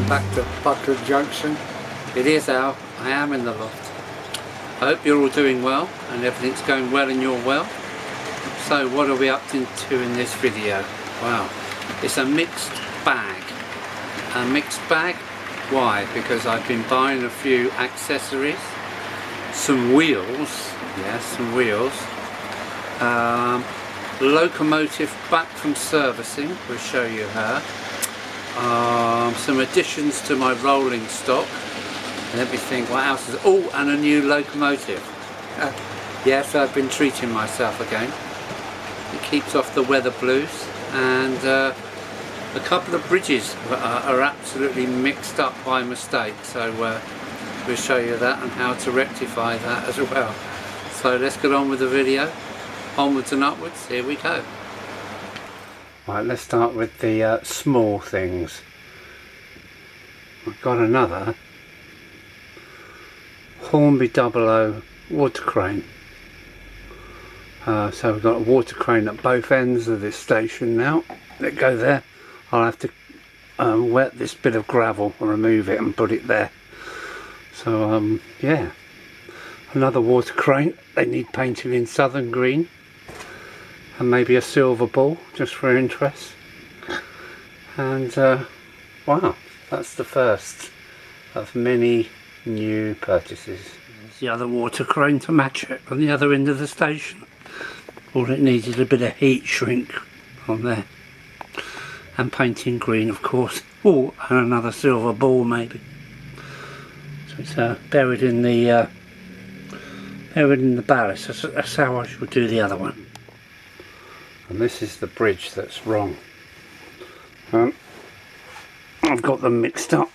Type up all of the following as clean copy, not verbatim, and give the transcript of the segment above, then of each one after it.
welcome back to Buckland Junction. It is Al, I am in the loft. I hope you're all doing well and everything's going well and you're well. So what are we up to in this video? Wow, it's a mixed bag. A mixed bag? Why? Because I've been buying a few accessories, some wheels, yes, some wheels, locomotive back from servicing, we'll show you her. Some additions to my rolling stock and everything. What else is? Oh, and a new locomotive. Yes, I've been treating myself again. It keeps off the weather blues, and a couple of bridges are absolutely mixed up by mistake, so we'll show you that and how to rectify that as well. So let's get on with the video. Onwards and upwards, here we go. Right, let's start with the small things. I've got another Hornby 00 water crane. So we've got a water crane at both ends of this station now. Let it go there. I'll have to wet this bit of gravel and remove it and put it there. So yeah, another water crane. They need painting in southern green. And maybe a silver ball, just for interest. And wow, that's the first of many new purchases. There's the other water crane to match it on the other end of the station. All it needs is a bit of heat shrink on there. And painting green, of course. Oh, and another silver ball maybe. So it's buried in the ballast. That's how I should do the other one. And this is the bridge that's wrong. I've got them mixed up.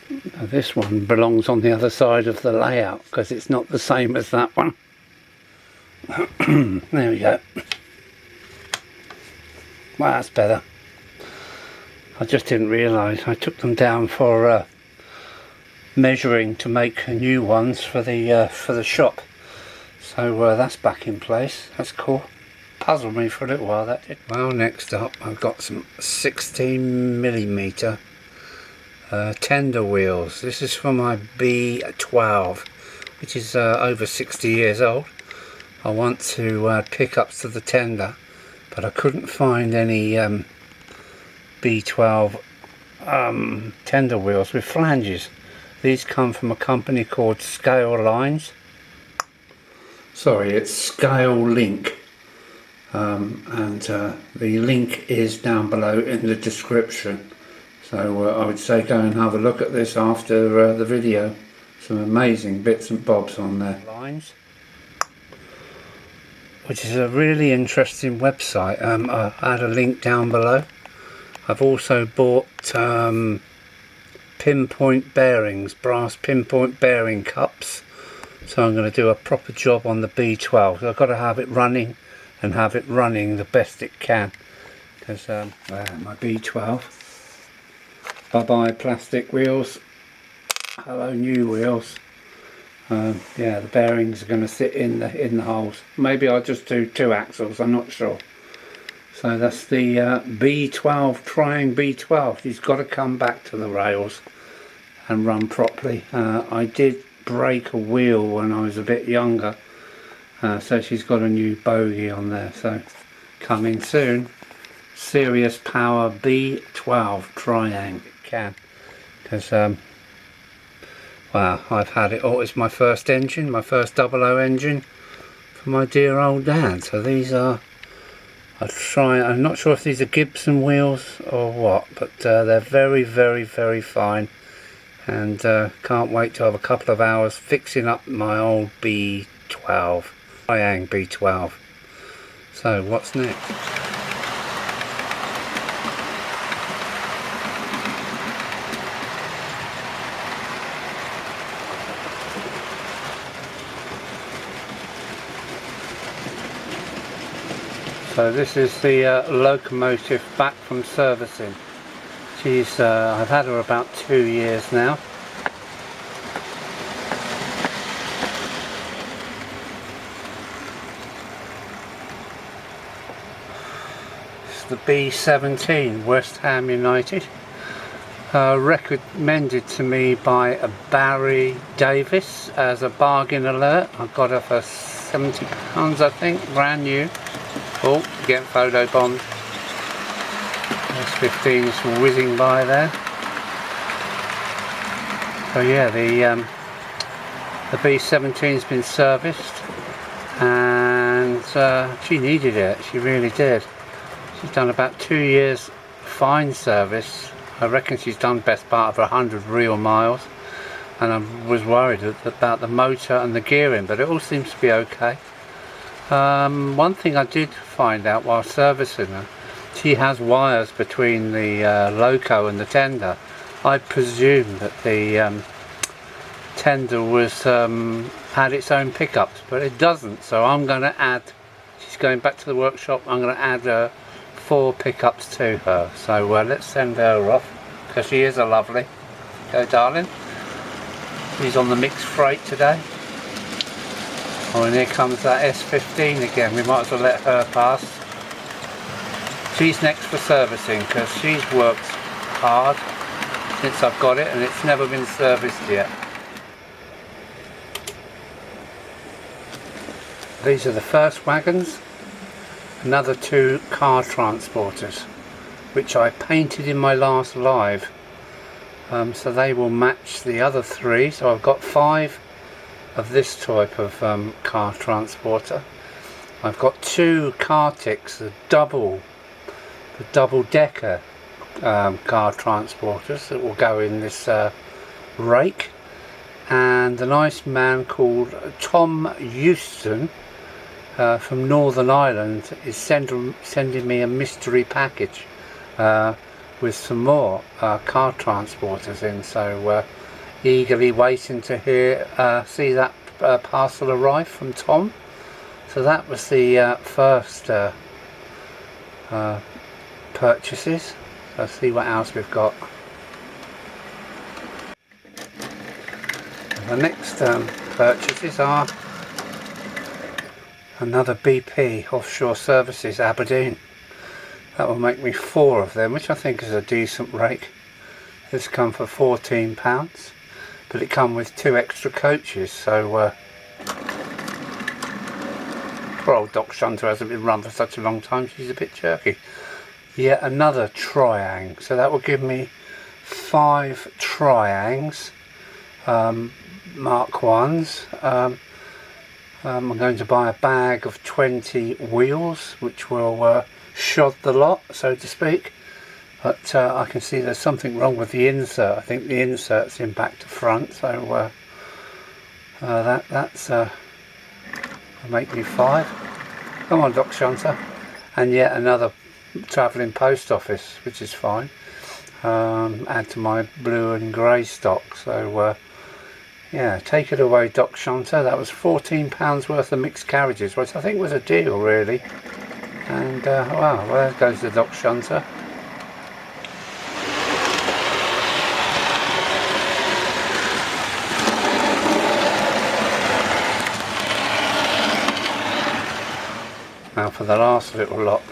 Now this one belongs on the other side of the layout because it's not the same as that one. There we go. Well, that's better. I just didn't realise. I took them down for measuring to make new ones for the shop. So that's back in place. That's cool. Puzzled me for a little while, that did. Well, next up I've got some 16mm tender wheels. This is for my B12, which is over 60 years old. I want to pick up to the tender, but I couldn't find any B12 tender wheels with flanges. These come from a company called Scale Lines. Sorry, it's Scale Link. And the link is down below in the description, so I would say go and have a look at this after the video. Some amazing bits and bobs on there. Lines, which is a really interesting website. I add a link down below. I've also bought pinpoint bearings, brass pinpoint bearing cups, so I'm going to do a proper job on the B12. I've got to have it running and have it running the best it can, because my B12, bye bye plastic wheels, hello new wheels. Yeah, the bearings are going to sit in the holes. Maybe I'll just do 2 axles, I'm not sure. So that's the B12, trying B12. He's got to come back to the rails and run properly. I did break a wheel when I was a bit younger. So she's got a new bogie on there, so coming soon. Serious Power B12 Triang. It can, because wow, I've had it all. It's my first engine, my first 00 engine for my dear old dad. So these are, I'm not sure if these are Gibson wheels or what, but they're very, very, very fine, and can't wait to have a couple of hours fixing up my old B12. Triang B12. So what's next? So this is the locomotive back from servicing. She's I've had her about 2 years now. The B17 West Ham United. recommended to me by Barry Davis as a bargain alert. I got her for £70 I think, brand new. Oh, getting photo bombed. S15 is whizzing by there. So yeah, the B17's been serviced, and she needed it, she really did. She's done about 2 years fine service. I reckon she's done best part of 100 real miles, and I was worried about the motor and the gearing, but it all seems to be okay. One thing I did find out while servicing her, she has wires between the loco and the tender. I presume that the tender was had its own pickups, but it doesn't, so I'm going to add, she's going back to the workshop, I'm going to add 4 pickups to her. So let's send her off, because she is a lovely. Go darling. She's on the mixed freight today. Oh, and here comes that S15 again. We might as well let her pass. She's next for servicing, because she's worked hard since I've got it, and it's never been serviced yet. These are the first wagons. Another 2 car transporters, which I painted in my last live, so they will match the other 3. So I've got 5 of this type of car transporter. I've got 2 Cartix, the double decker car transporters that will go in this rake, and a nice man called Tom Houston from Northern Ireland is sending me a mystery package with some more car transporters in, so eagerly waiting to see that parcel arrive from Tom. So that was the first purchases. So let's see what else we've got. The next purchases are another BP Offshore Services Aberdeen. That will make me 4 of them, which I think is a decent rake. This come for £14, but it come with 2 extra coaches, so poor old Doc Shunter hasn't been run for such a long time, she's a bit jerky. Yet another Triang, so that will give me 5 Triangs, Mark 1s. I'm going to buy a bag of 20 wheels, which will shod the lot, so to speak. But I can see there's something wrong with the insert. I think the insert's in back to front, so that's make me 5. Come on, Doc Shunter. And yet another travelling post office, which is fine. Add to my blue and grey stock, so yeah, take it away, Doc Shunter. That was £14 worth of mixed carriages, which I think was a deal, really. And wow, well, there goes the Doc Shunter. Now for the last little lot,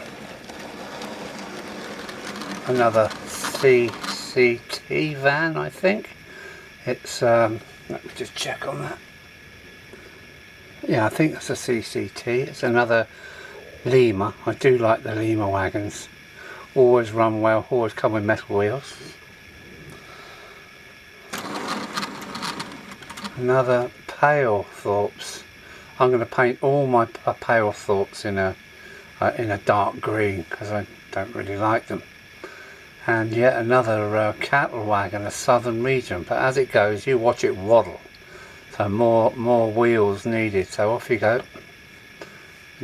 another CCT van, I think. It's let me just check on that. Yeah, I think that's a CCT. It's another Lima. I do like the Lima wagons. Always run well, always come with metal wheels. Another Palethorpes. I'm going to paint all my Palethorpes in a dark green, because I don't really like them. And yet another cattle wagon, a southern region, but as it goes you watch it waddle, so more wheels needed. So off you go,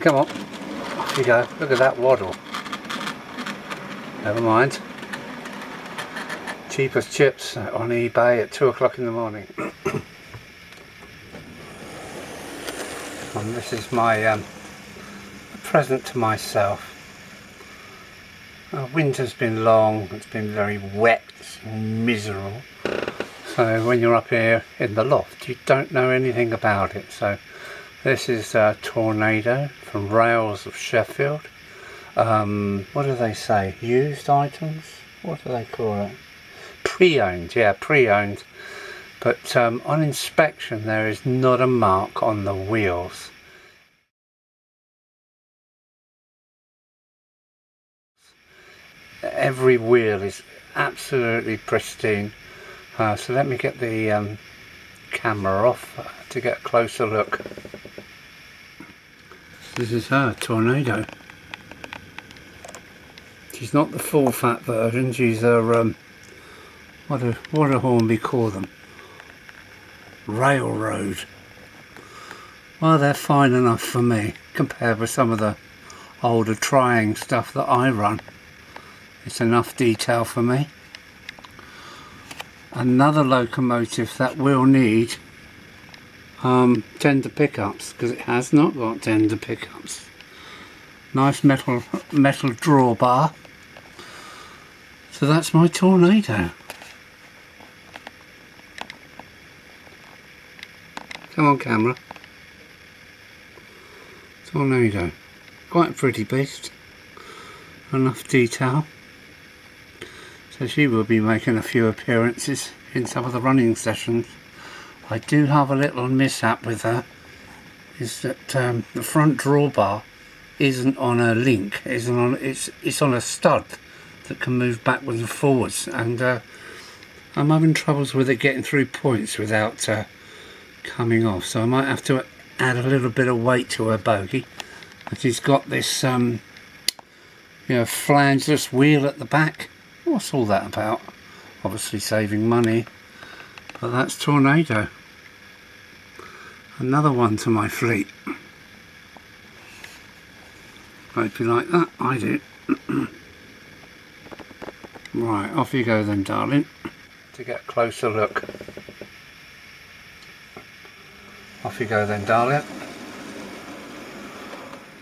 come on, off you go. Look at that waddle. Never mind, cheap as chips on eBay at 2 o'clock in the morning. And this is my present to myself. Winter's been long, it's been very wet, it's miserable. So when you're up here in the loft, you don't know anything about it. So this is Tornado from Rails of Sheffield. What do they say? Used items? What do they call it? pre-owned, yeah, pre-owned. But on inspection there is not a mark on the wheels. Every wheel is absolutely pristine. So let me get the camera off to get a closer look. This is her Tornado. She's not the full fat version, she's a what do Hornby call them? Railroad. Well, they're fine enough for me compared with some of the older trying stuff that I run. It's enough detail for me. Another locomotive that will need tender pickups, because it has not got tender pickups. Nice metal drawbar. So that's my Tornado. Come on, camera. Tornado. Quite a pretty beast. Enough detail. So she will be making a few appearances in some of the running sessions. I do have a little mishap with her, is that the front drawbar isn't on a link, it's on a stud that can move backwards and forwards, and I'm having troubles with it getting through points without coming off, so I might have to add a little bit of weight to her bogie. And she's got this you know, flangeless wheel at the back. What's all that about? Obviously saving money. But that's Tornado. Another one to my fleet. Hope you like that. I do. Right, off you go then, darling. To get a closer look. Off you go then, darling.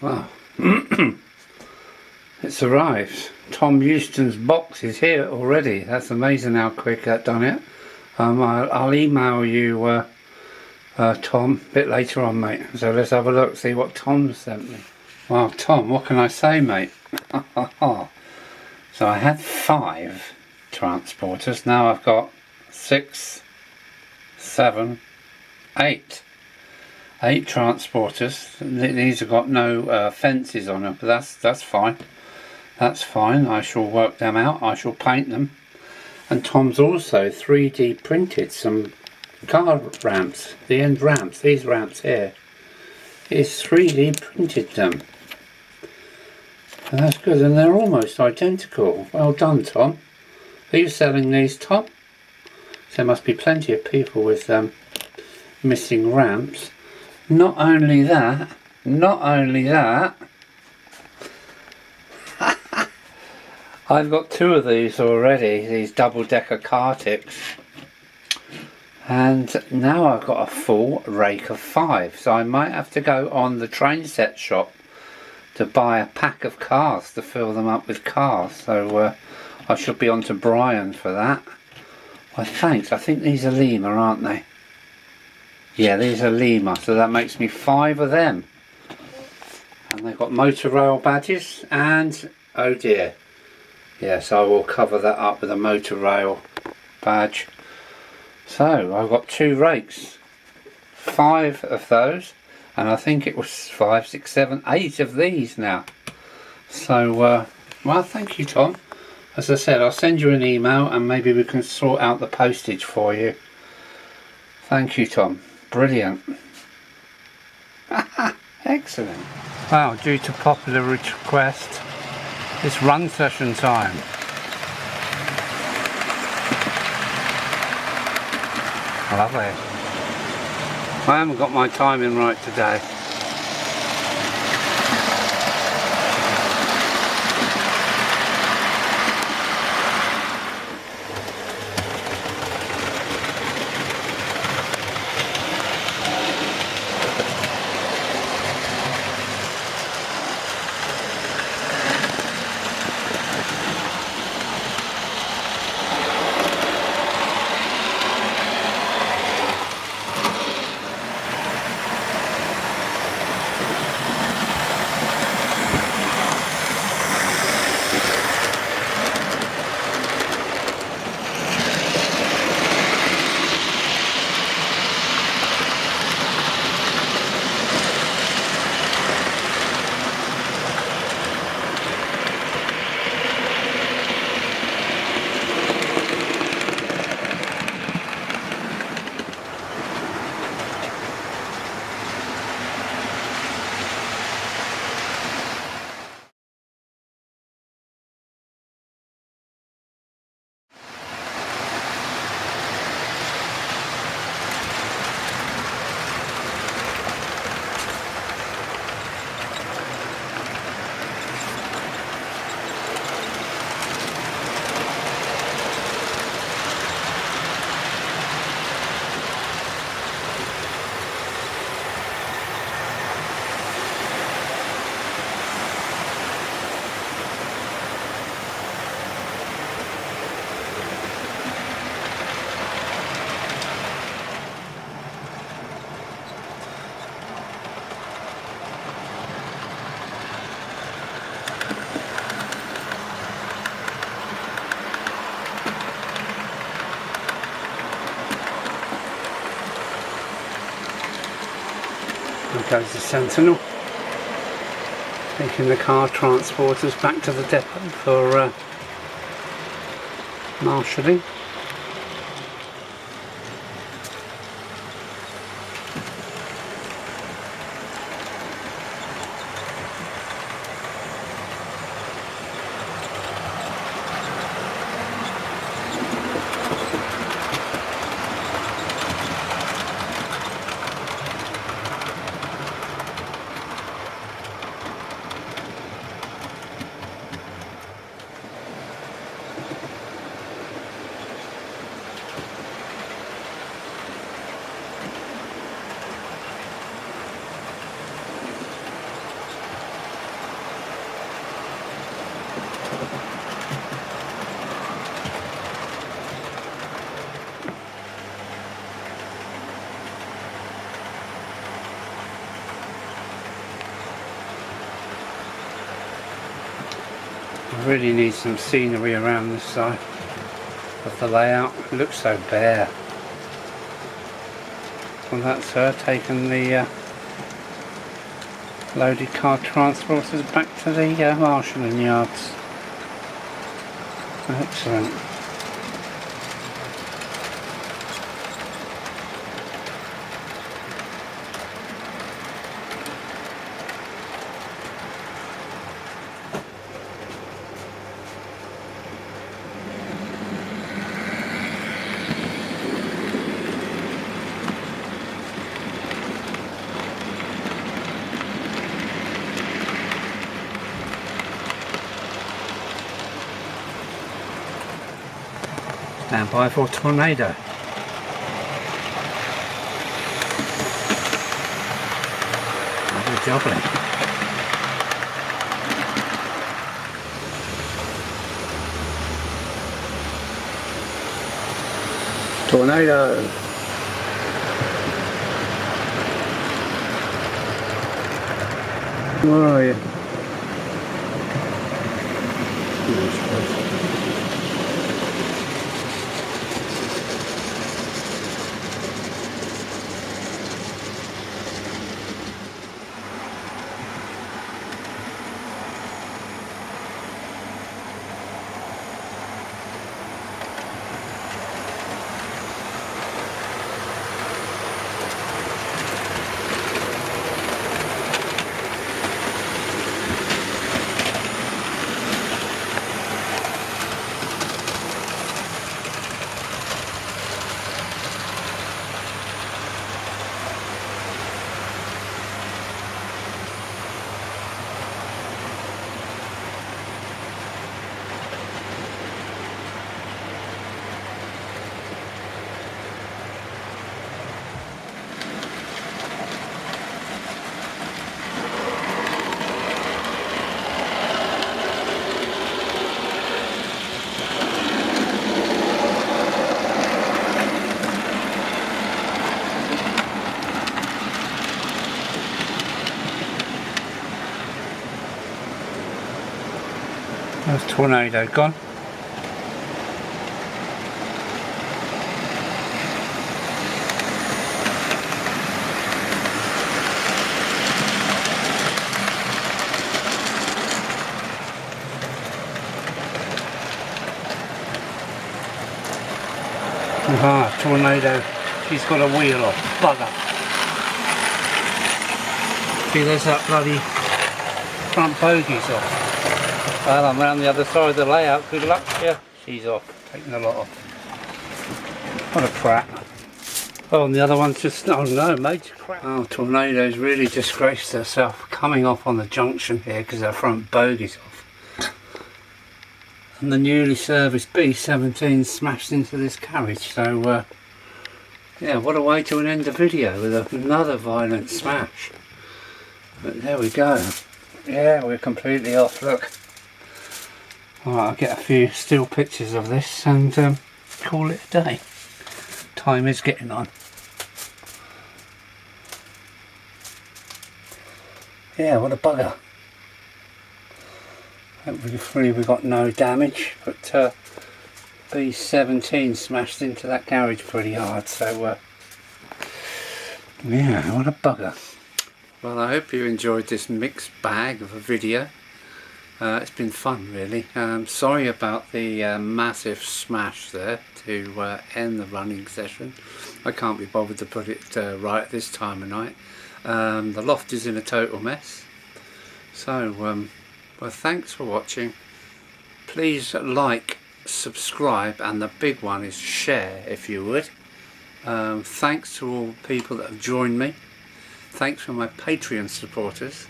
Wow. It's arrived. Tom Houston's box is here already. That's amazing how quick that done it. I'll email you Tom a bit later on, mate. So let's have a look, see what Tom sent me. Wow, Tom, what can I say, mate? So I had 5 transporters, now I've got 6, 7, 8. 8 transporters. These have got no fences on them, but that's fine. That's fine. I shall work them out. I shall paint them. And Tom's also 3D printed some car ramps, the end ramps, these ramps here. He's 3D printed them. And that's good, and they're almost identical. Well done, Tom. Are you selling these, Tom? There must be plenty of people with missing ramps. Not only that, I've got 2 of these already, these double-decker Cartics, and now I've got a full rake of 5, so I might have to go on the train set shop to buy a pack of cars to fill them up with cars. So I should be on to Brian for that. Why, thanks. I think these are Lima, aren't they? Yeah, these are Lima, so that makes me 5 of them. And they've got motor rail badges, and oh dear, yes, I will cover that up with a motor rail badge. So I've got 2 rakes, 5 of those, and I think it was 5, 6, 7, 8 of these now. So well, thank you, Tom. As I said, I'll send you an email and maybe we can sort out the postage for you. Thank you, Tom. Brilliant. Excellent. Wow, due to popular request, it's run session time. Lovely. I haven't got my timing right today. goes the Sentinel, taking the car transporters back to the depot for marshalling. I really need some scenery around this side of the layout. It looks so bare. Well, that's her taking the loaded car transporters back to the marshalling yards. Excellent. Stand by for a tornado. Lovely jubbly. Tornado. Where are you? There's tornado gone. Aha, tornado. She's got a wheel off. Bugger. See, there's that bloody front bogies off. Well, I'm around the other side of the layout. Good luck to you. She's off. Taking a lot off. What a crap. Oh, and the other one's just, oh no, major crap. Oh, tornado's really disgraced herself. Coming off on the junction here because her front bogey's off. And the newly serviced B17 smashed into this carriage. So, yeah, what a way to end the video with another violent smash. But there we go. Yeah, we're completely off, look. Alright, I'll get a few still pictures of this and call it a day. Time is getting on. Yeah, what a bugger. Hopefully we got no damage, but B17 smashed into that carriage pretty hard, so yeah, what a bugger. Well, I hope you enjoyed this mixed bag of a video. It's been fun, really. Sorry about the massive smash there to end the running session. I can't be bothered to put it right this time of night. The loft is in a total mess. So, well, thanks for watching. Please like, subscribe, and the big one is share if you would. Thanks to all the people that have joined me. Thanks for my Patreon supporters,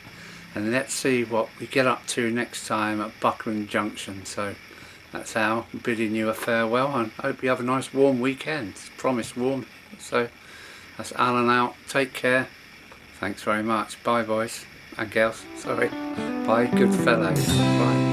and let's see what we get up to next time at Buckland Junction. So that's how I'm bidding you a farewell, and hope you have a nice warm weekend. It's promised warm. So that's Alan out. Take care. Thanks very much. Bye boys and girls. Sorry. Bye good fellows. Bye.